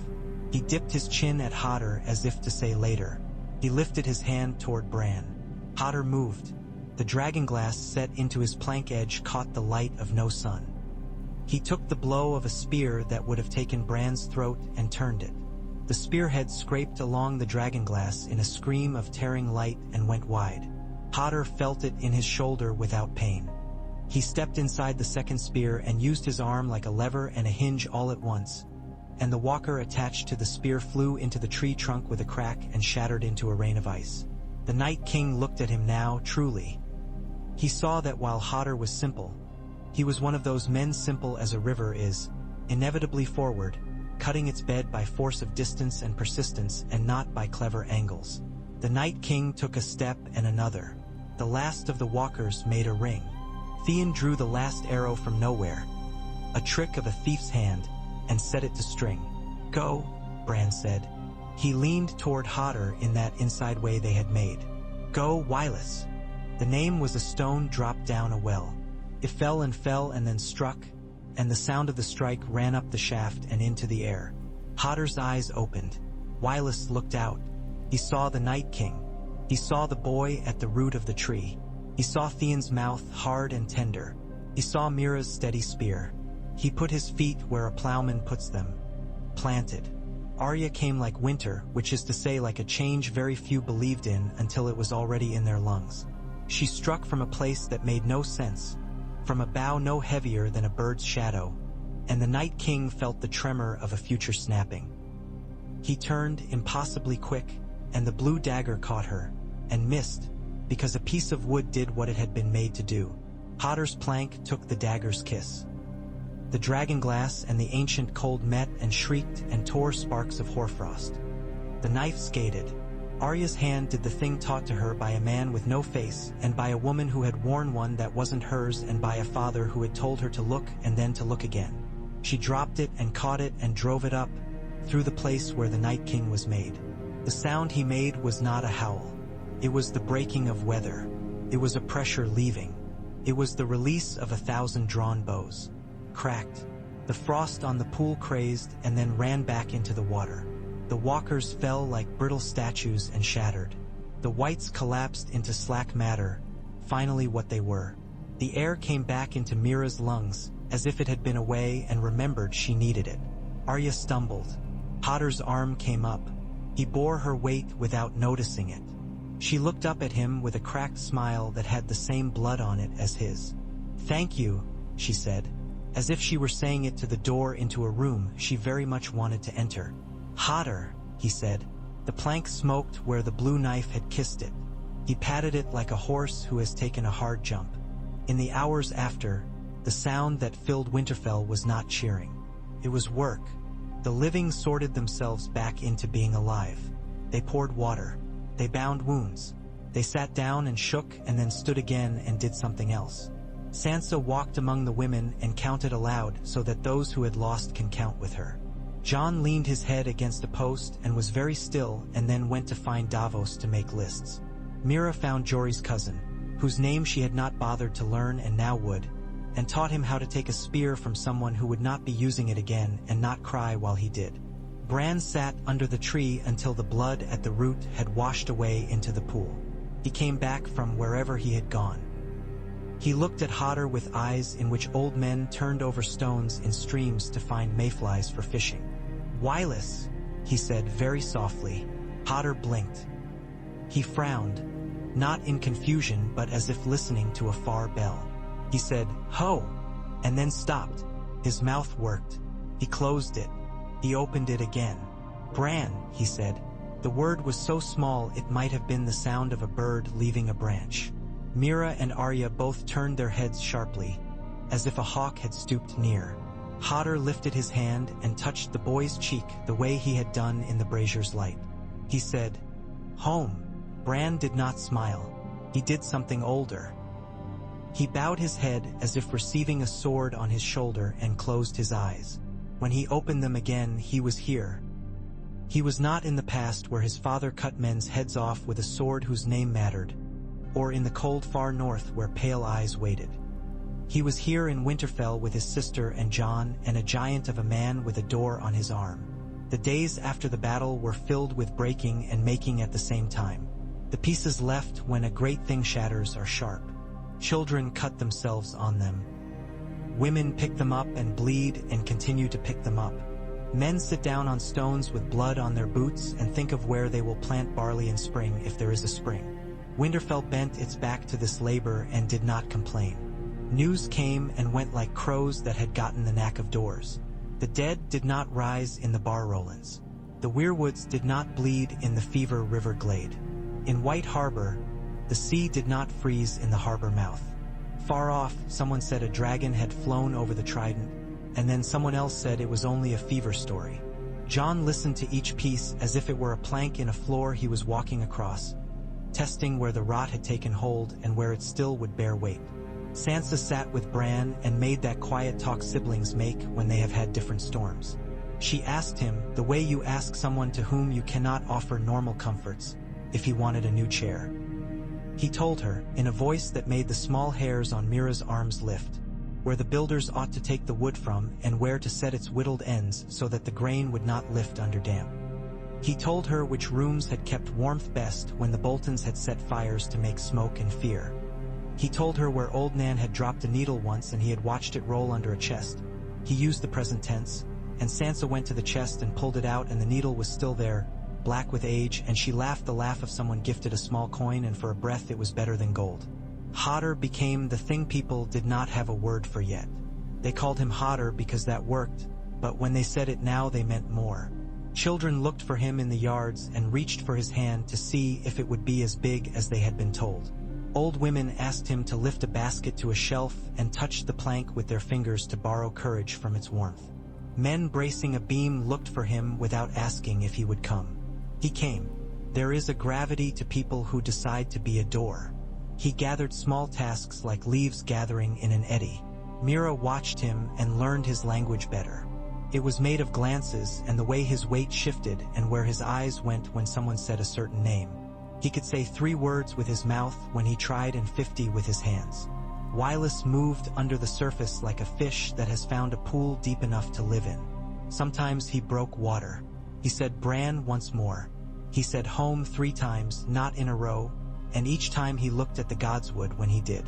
Speaker 1: He dipped his chin at Hodor as if to say later. He lifted his hand toward Bran. Hodor moved. The dragonglass set into his plank edge caught the light of no sun. He took the blow of a spear that would have taken Bran's throat and turned it. The spearhead scraped along the dragonglass in a scream of tearing light and went wide. Hodor felt it in his shoulder without pain. He stepped inside the second spear and used his arm like a lever and a hinge all at once, and the walker attached to the spear flew into the tree trunk with a crack and shattered into a rain of ice. The Night King looked at him now, truly. He saw that while Hodor was simple, he was one of those men simple as a river is, inevitably forward, cutting its bed by force of distance and persistence and not by clever angles. The Night King took a step and another. The last of the walkers made a ring. Theon drew the last arrow from nowhere, a trick of a thief's hand, and set it to string. "Go," Bran said. He leaned toward Hodor in that inside way they had made. "Go, Wylus." The name was a stone dropped down a well. It fell and then struck, and the sound of the strike ran up the shaft and into the air. Hodor's eyes opened. Wylus looked out. He saw the Night King. He saw the boy at the root of the tree. He saw Theon's mouth, hard and tender. He saw Mira's steady spear. He put his feet where a plowman puts them. Planted. Arya came like winter, which is to say like a change very few believed in until it was already in their lungs. She struck from a place that made no sense, from a bough no heavier than a bird's shadow, and the Night King felt the tremor of a future snapping. He turned, impossibly quick, and the blue dagger caught her, and missed, because a piece of wood did what it had been made to do. Hodor's plank took the dagger's kiss. The dragonglass and the ancient cold met and shrieked and tore sparks of hoarfrost. The knife skated. Arya's hand did the thing taught to her by a man with no face, and by a woman who had worn one that wasn't hers, and by a father who had told her to look and then to look again. She dropped it and caught it and drove it up, through the place where the Night King was made. The sound he made was not a howl. It was the breaking of weather. It was a pressure leaving. It was the release of 1,000 drawn bows. Cracked. The frost on the pool crazed and then ran back into the water. The walkers fell like brittle statues and shattered. The whites collapsed into slack matter, finally what they were. The air came back into Mira's lungs, as if it had been away and remembered she needed it. Arya stumbled. Hodor's arm came up. He bore her weight without noticing it. She looked up at him with a cracked smile that had the same blood on it as his. "Thank you," she said, as if she were saying it to the door into a room she very much wanted to enter. "Hodor," he said. The plank smoked where the blue knife had kissed it. He patted it like a horse who has taken a hard jump. In the hours after, the sound that filled Winterfell was not cheering. It was work. The living sorted themselves back into being alive. They poured water. They bound wounds. They sat down and shook and then stood again and did something else. Sansa walked among the women and counted aloud so that those who had lost can count with her. Jon leaned his head against a post and was very still and then went to find Davos to make lists. Mira found Jory's cousin, whose name she had not bothered to learn and now would, and taught him how to take a spear from someone who would not be using it again and not cry while he did. Bran sat under the tree until the blood at the root had washed away into the pool. He came back from wherever he had gone. He looked at Hodor with eyes in which old men turned over stones in streams to find mayflies for fishing. "Wylus," he said very softly. Hodor blinked. He frowned, not in confusion but as if listening to a far bell. He said, "Ho!" and then stopped. His mouth worked. He closed it. He opened it again. "Bran," he said. The word was so small it might have been the sound of a bird leaving a branch. Mira and Arya both turned their heads sharply, as if a hawk had stooped near. Hodor lifted his hand and touched the boy's cheek the way he had done in the brazier's light. He said, "Home." Bran did not smile. He did something older. He bowed his head as if receiving a sword on his shoulder and closed his eyes. When he opened them again, he was here. He was not in the past where his father cut men's heads off with a sword whose name mattered, or in the cold far north where pale eyes waited. He was here in Winterfell with his sister and Jon and a giant of a man with a door on his arm. The days after the battle were filled with breaking and making at the same time. The pieces left when a great thing shatters are sharp. Children cut themselves on them. Women pick them up and bleed and continue to pick them up. Men sit down on stones with blood on their boots and think of where they will plant barley in spring if there is a spring. Winterfell bent its back to this labor and did not complain. News came and went like crows that had gotten the knack of doors. The dead did not rise in the bar Rolands. The weirwoods did not bleed in the Fever River glade. In White Harbor, the sea did not freeze in the harbor mouth. Far off, someone said a dragon had flown over the Trident, and then someone else said it was only a fever story. Jon listened to each piece as if it were a plank in a floor he was walking across, testing where the rot had taken hold and where it still would bear weight. Sansa sat with Bran and made that quiet talk siblings make when they have had different storms. She asked him, the way you ask someone to whom you cannot offer normal comforts, if he wanted a new chair. He told her, in a voice that made the small hairs on Mira's arms lift, where the builders ought to take the wood from and where to set its whittled ends so that the grain would not lift under damp. He told her which rooms had kept warmth best when the Boltons had set fires to make smoke and fear. He told her where old Nan had dropped a needle once and he had watched it roll under a chest. He used the present tense, and Sansa went to the chest and pulled it out and the needle was still there, black with age, and she laughed the laugh of someone gifted a small coin and for a breath it was better than gold. Hodor became the thing people did not have a word for yet. They called him Hodor because that worked, but when they said it now they meant more. Children looked for him in the yards and reached for his hand to see if it would be as big as they had been told. Old women asked him to lift a basket to a shelf and touched the plank with their fingers to borrow courage from its warmth. Men bracing a beam looked for him without asking if he would come. He came. There is a gravity to people who decide to be a door. He gathered small tasks like leaves gathering in an eddy. Mira watched him and learned his language better. It was made of glances and the way his weight shifted and where his eyes went when someone said a certain name. He could say 3 words with his mouth when he tried and 50 with his hands. Wylis moved under the surface like a fish that has found a pool deep enough to live in. Sometimes he broke water. He said Bran once more. He said home 3 times, not in a row, and each time he looked at the godswood when he did.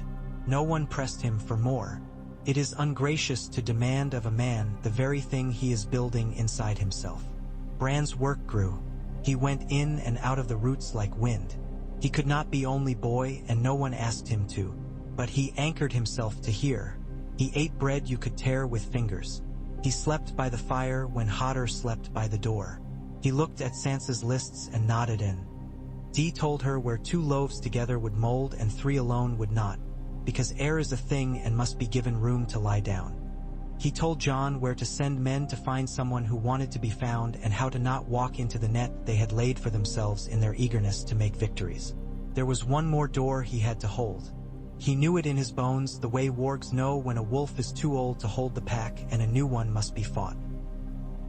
Speaker 1: No one pressed him for more. It is ungracious to demand of a man the very thing he is building inside himself. Bran's work grew. He went in and out of the roots like wind. He could not be only boy and no one asked him to, but he anchored himself to hear. He ate bread you could tear with fingers. He slept by the fire when Hodor slept by the door. He looked at Sansa's lists and nodded in. Dee told her where 2 loaves together would mold and 3 alone would not, because air is a thing and must be given room to lie down. He told Jon where to send men to find someone who wanted to be found and how to not walk into the net they had laid for themselves in their eagerness to make victories. There was one more door he had to hold. He knew it in his bones the way wargs know when a wolf is too old to hold the pack and a new one must be fought.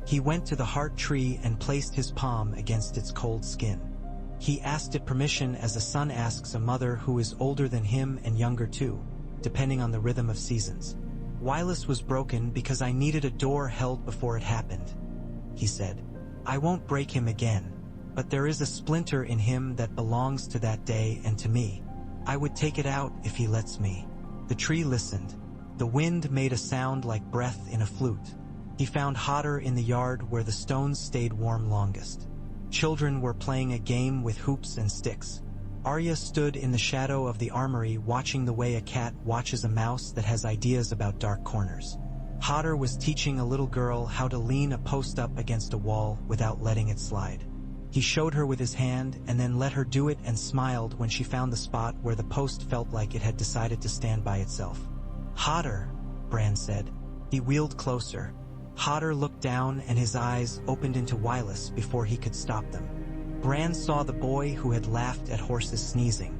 Speaker 1: He went to the heart tree and placed his palm against its cold skin. He asked it permission as a son asks a mother who is older than him and younger too, depending on the rhythm of seasons. Wylis was broken because I needed a door held before it happened, he said. I won't break him again, but there is a splinter in him that belongs to that day and to me. I would take it out if he lets me. The tree listened. The wind made a sound like breath in a flute. He found Hodor in the yard where the stones stayed warm longest. Children were playing a game with hoops and sticks. Arya stood in the shadow of the armory watching the way a cat watches a mouse that has ideas about dark corners. Hodor was teaching a little girl how to lean a post up against a wall without letting it slide. He showed her with his hand and then let her do it and smiled when she found the spot where the post felt like it had decided to stand by itself. Hodor, Bran said. He wheeled closer. Hodor looked down and his eyes opened into Wireless before he could stop them. Bran saw the boy who had laughed at Horse's sneezing.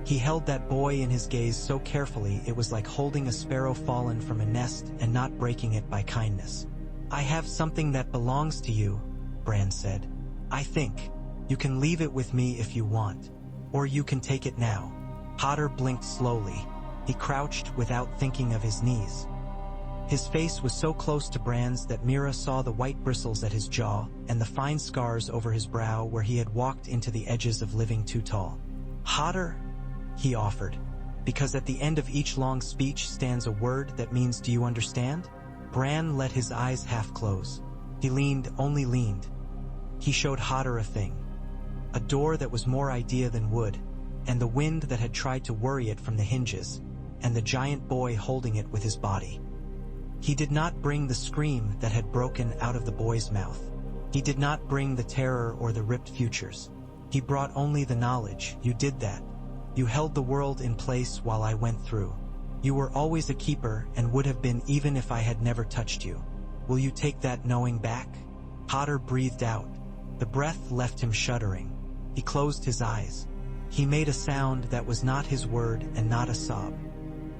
Speaker 1: He held that boy in his gaze so carefully it was like holding a sparrow fallen from a nest and not breaking it by kindness. I have something that belongs to you, Bran said. I think. You can leave it with me if you want. Or you can take it now. Hodor blinked slowly. He crouched without thinking of his knees. His face was so close to Bran's that Mira saw the white bristles at his jaw and the fine scars over his brow where he had walked into the edges of living too tall. Hodor, he offered, because at the end of each long speech stands a word that means do you understand? Bran let his eyes half close. He only leaned. He showed Hodor a thing. A door that was more idea than wood, and the wind that had tried to worry it from the hinges, and the giant boy holding it with his body. He did not bring the scream that had broken out of the boy's mouth. He did not bring the terror or the ripped futures. He brought only the knowledge. You did that. You held the world in place while I went through. You were always a keeper and would have been even if I had never touched you. Will you take that knowing back? Hodor breathed out. The breath left him shuddering. He closed his eyes. He made a sound that was not his word and not a sob.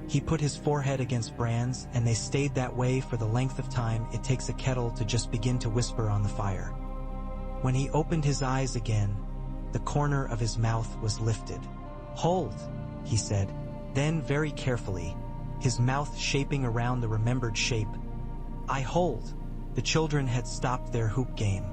Speaker 1: He put his forehead against Bran's, and they stayed that way for the length of time it takes a kettle to just begin to whisper on the fire. When he opened his eyes again, the corner of his mouth was lifted. Hold, he said. Then very carefully, his mouth shaping around the remembered shape. I hold. The children had stopped their hoop game.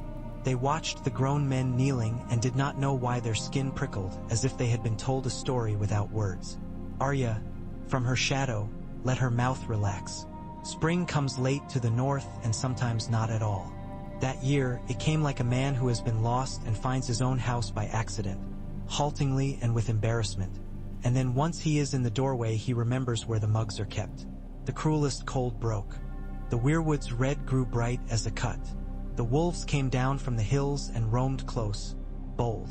Speaker 1: They watched the grown men kneeling and did not know why their skin prickled, as if they had been told a story without words. Arya, from her shadow, let her mouth relax. Spring comes late to the north and sometimes not at all. That year, it came like a man who has been lost and finds his own house by accident, haltingly and with embarrassment. And then once he is in the doorway, he remembers where the mugs are kept. The cruelest cold broke. The weirwood's red grew bright as a cut. The wolves came down from the hills and roamed close, bold.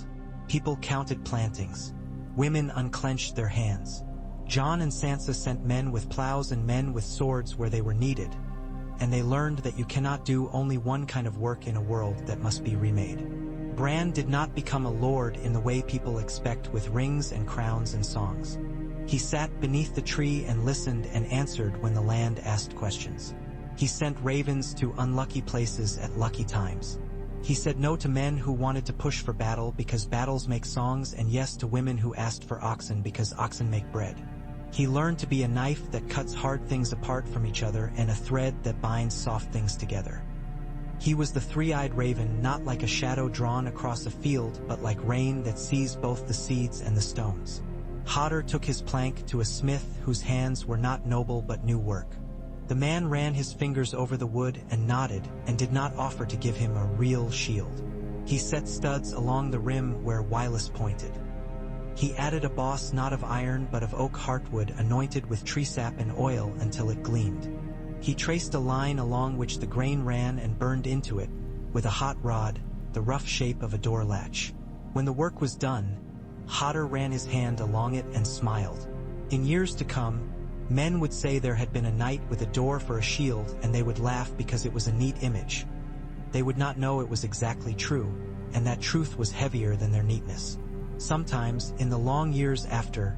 Speaker 1: People counted plantings. Women unclenched their hands. Jon and Sansa sent men with plows and men with swords where they were needed. And they learned that you cannot do only one kind of work in a world that must be remade. Bran did not become a lord in the way people expect with rings and crowns and songs. He sat beneath the tree and listened and answered when the land asked questions. He sent ravens to unlucky places at lucky times. He said no to men who wanted to push for battle because battles make songs, and yes to women who asked for oxen because oxen make bread. He learned to be a knife that cuts hard things apart from each other and a thread that binds soft things together. He was the three-eyed raven, not like a shadow drawn across a field, but like rain that sees both the seeds and the stones. Hodor took his plank to a smith whose hands were not noble but knew work. The man ran his fingers over the wood and nodded and did not offer to give him a real shield. He set studs along the rim where Wireless pointed. He added a boss not of iron but of oak heartwood anointed with tree sap and oil until it gleamed. He traced a line along which the grain ran and burned into it, with a hot rod, the rough shape of a door latch. When the work was done, Hodor ran his hand along it and smiled. In years to come, men would say there had been a knight with a door for a shield, and they would laugh because it was a neat image. They would not know it was exactly true, and that truth was heavier than their neatness. Sometimes, in the long years after,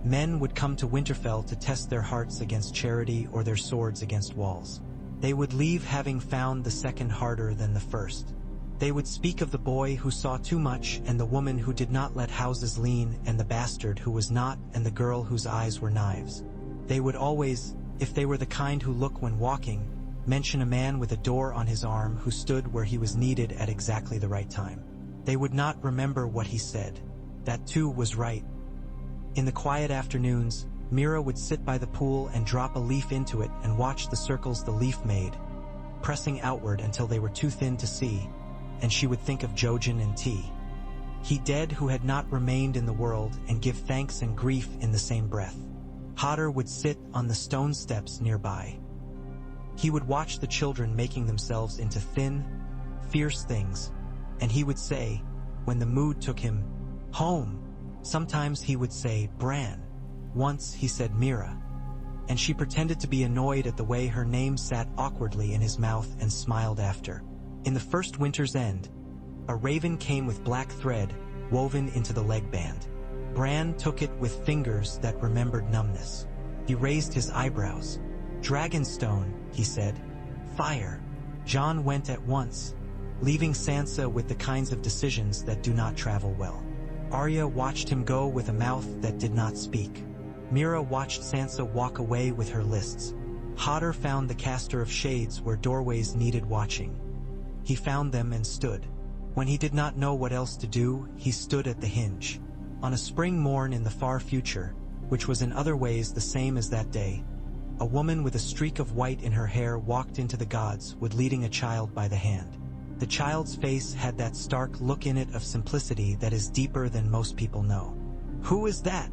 Speaker 1: men would come to Winterfell to test their hearts against charity or their swords against walls. They would leave having found the second harder than the first. They would speak of the boy who saw too much and the woman who did not let houses lean and the bastard who was not and the girl whose eyes were knives. They would always, if they were the kind who look when walking, mention a man with a door on his arm who stood where he was needed at exactly the right time. They would not remember what he said. That too was right. In the quiet afternoons, Mira would sit by the pool and drop a leaf into it and watch the circles the leaf made, pressing outward until they were too thin to see, and she would think of Jojen and tea. He dead who had not remained in the world, and give thanks and grief in the same breath. Hodor would sit on the stone steps nearby. He would watch the children making themselves into thin, fierce things, and he would say, when the mood took him, home. Sometimes he would say, Bran. Once he said Mira. and she pretended to be annoyed at the way her name sat awkwardly in his mouth and smiled after. In the first winter's end, a raven came with black thread woven into the leg band. Bran took it with fingers that remembered numbness. He raised his eyebrows. "Dragonstone," he said. "Fire." Jon went at once, leaving Sansa with the kinds of decisions that do not travel well. Arya watched him go with a mouth that did not speak. Mira watched Sansa walk away with her lists. Hodor found the caster of shades where doorways needed watching. He found them and stood. When he did not know what else to do, he stood at the hinge. On a spring morn in the far future, which was in other ways the same as that day, a woman with a streak of white in her hair walked into the gods with leading a child by the hand. The child's face had that stark look in it of simplicity that is deeper than most people know. "Who is that?"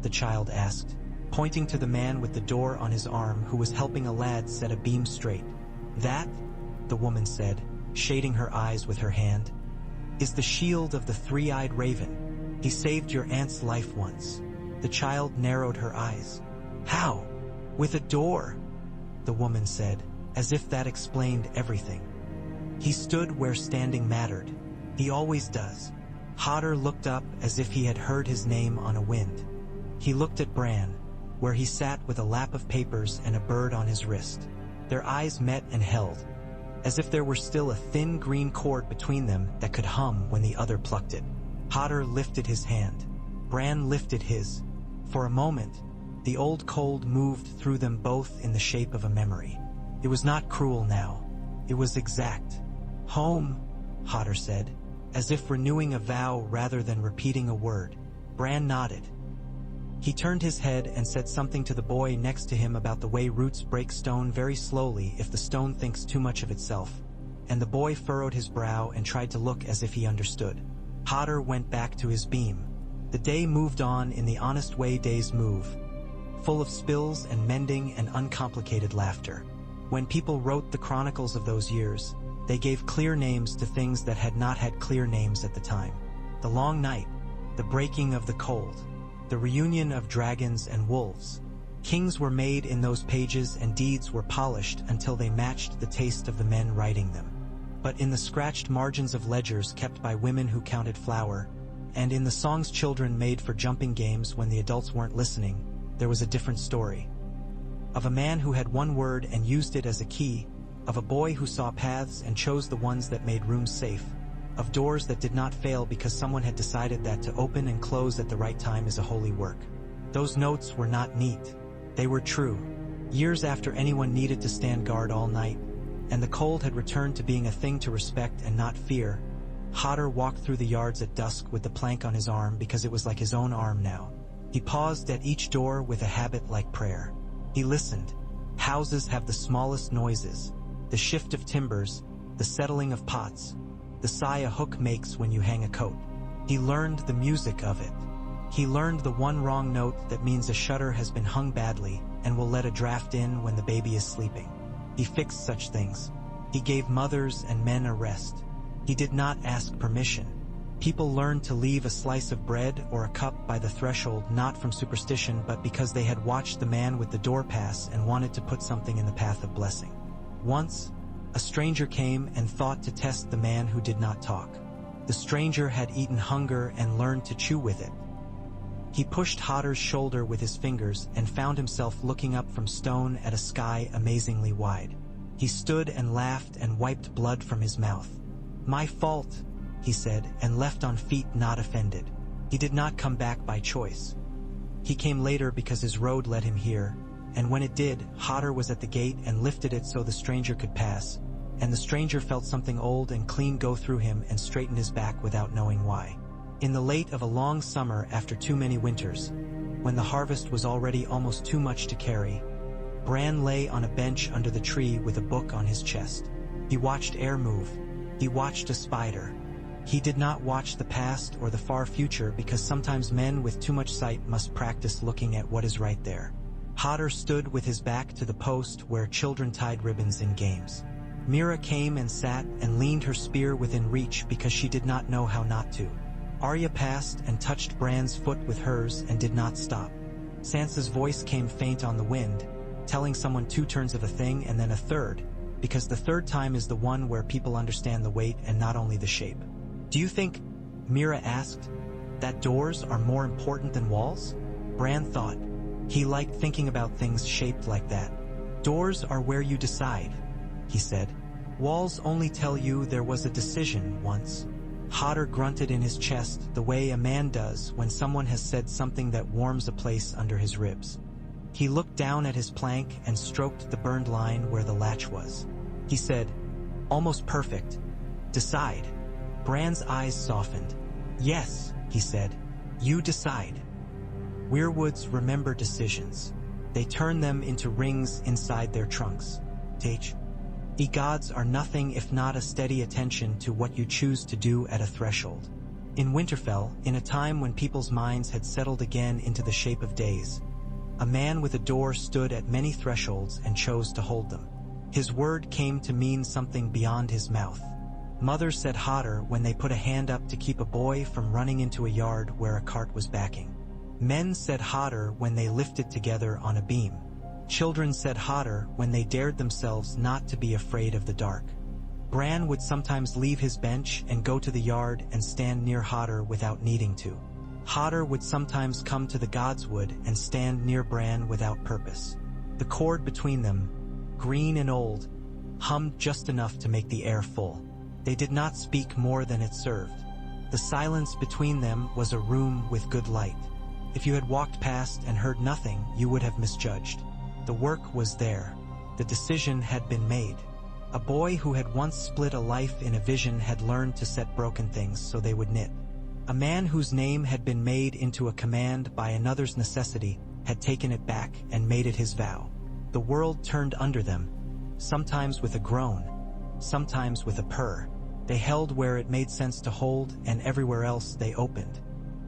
Speaker 1: the child asked, pointing to the man with the door on his arm who was helping a lad set a beam straight. "That," the woman said, shading her eyes with her hand, "is the shield of the three-eyed raven. He saved your aunt's life once." The child narrowed her eyes. "How? With a door?" the woman said, as if that explained everything. "He stood where standing mattered. He always does." Hodor looked up as if he had heard his name on a wind. He looked at Bran, where he sat with a lap of papers and a bird on his wrist. Their eyes met and held, as if there were still a thin green cord between them that could hum when the other plucked it. Hodor lifted his hand. Bran lifted his. For a moment, the old cold moved through them both in the shape of a memory. It was not cruel now. It was exact. "Home," Hodor said, as if renewing a vow rather than repeating a word. Bran nodded. He turned his head and said something to the boy next to him about the way roots break stone very slowly if the stone thinks too much of itself, and the boy furrowed his brow and tried to look as if he understood. Hodor went back to his beam. The day moved on in the honest way days move, full of spills and mending and uncomplicated laughter. When people wrote the chronicles of those years, they gave clear names to things that had not had clear names at the time. The long night, the breaking of the cold, the reunion of dragons and wolves. Kings were made in those pages and deeds were polished until they matched the taste of the men writing them. But in the scratched margins of ledgers kept by women who counted flour, and in the songs children made for jumping games when the adults weren't listening, there was a different story. Of a man who had one word and used it as a key, of a boy who saw paths and chose the ones that made rooms safe, of doors that did not fail because someone had decided that to open and close at the right time is a holy work. Those notes were not neat. They were true. Years after anyone needed to stand guard all night, and the cold had returned to being a thing to respect and not fear, Hodor walked through the yards at dusk with the plank on his arm because it was like his own arm now. He paused at each door with a habit like prayer. He listened. Houses have the smallest noises, the shift of timbers, the settling of pots, the sigh a hook makes when you hang a coat. He learned the music of it. He learned the one wrong note that means a shutter has been hung badly and will let a draft in when the baby is sleeping. He fixed such things. He gave mothers and men a rest. He did not ask permission. People learned to leave a slice of bread or a cup by the threshold not from superstition but because they had watched the man with the door pass and wanted to put something in the path of blessing. Once, a stranger came and thought to test the man who did not talk. The stranger had eaten hunger and learned to chew with it. He pushed Hodor's shoulder with his fingers and found himself looking up from stone at a sky amazingly wide. He stood and laughed and wiped blood from his mouth. "My fault," he said, and left on feet not offended. He did not come back by choice. He came later because his road led him here, and when it did, Hodor was at the gate and lifted it so the stranger could pass, and the stranger felt something old and clean go through him and straightened his back without knowing why. In the late of a long summer after too many winters, when the harvest was already almost too much to carry, Bran lay on a bench under the tree with a book on his chest. He watched air move. He watched a spider. He did not watch the past or the far future because sometimes men with too much sight must practice looking at what is right there. Hodor stood with his back to the post where children tied ribbons in games. Mira came and sat and leaned her spear within reach because she did not know how not to. Arya passed and touched Bran's foot with hers and did not stop. Sansa's voice came faint on the wind, telling someone 2 turns of a thing and then a third, because the third time is the one where people understand the weight and not only the shape. Do you think, Mira asked, that doors are more important than walls? Bran thought. He liked thinking about things shaped like that. Doors are where you decide, he said. Walls only tell you there was a decision once. Hodor grunted in his chest the way a man does when someone has said something that warms a place under his ribs. He looked down at his plank and stroked the burned line where the latch was. He said, almost perfect. Decide. Bran's eyes softened. Yes, he said. You decide. Weirwoods remember decisions. They turn them into rings inside their trunks. Gods are nothing if not a steady attention to what you choose to do at a threshold. In Winterfell, in a time when people's minds had settled again into the shape of days, a man with a door stood at many thresholds and chose to hold them. His word came to mean something beyond his mouth. Mothers said Hodor when they put a hand up to keep a boy from running into a yard where a cart was backing. Men said Hodor when they lifted together on a beam. Children said Hodor when they dared themselves not to be afraid of the dark. Bran would sometimes leave his bench and go to the yard and stand near Hodor without needing to. Hodor would sometimes come to the Godswood and stand near Bran without purpose. The cord between them, green and old, hummed just enough to make the air full. They did not speak more than it served. The silence between them was a room with good light. If you had walked past and heard nothing, you would have misjudged. The work was there. The decision had been made. A boy who had once split a life in a vision had learned to set broken things so they would knit. A man whose name had been made into a command by another's necessity had taken it back and made it his vow. The world turned under them, sometimes with a groan, sometimes with a purr. They held where it made sense to hold, and everywhere else they opened.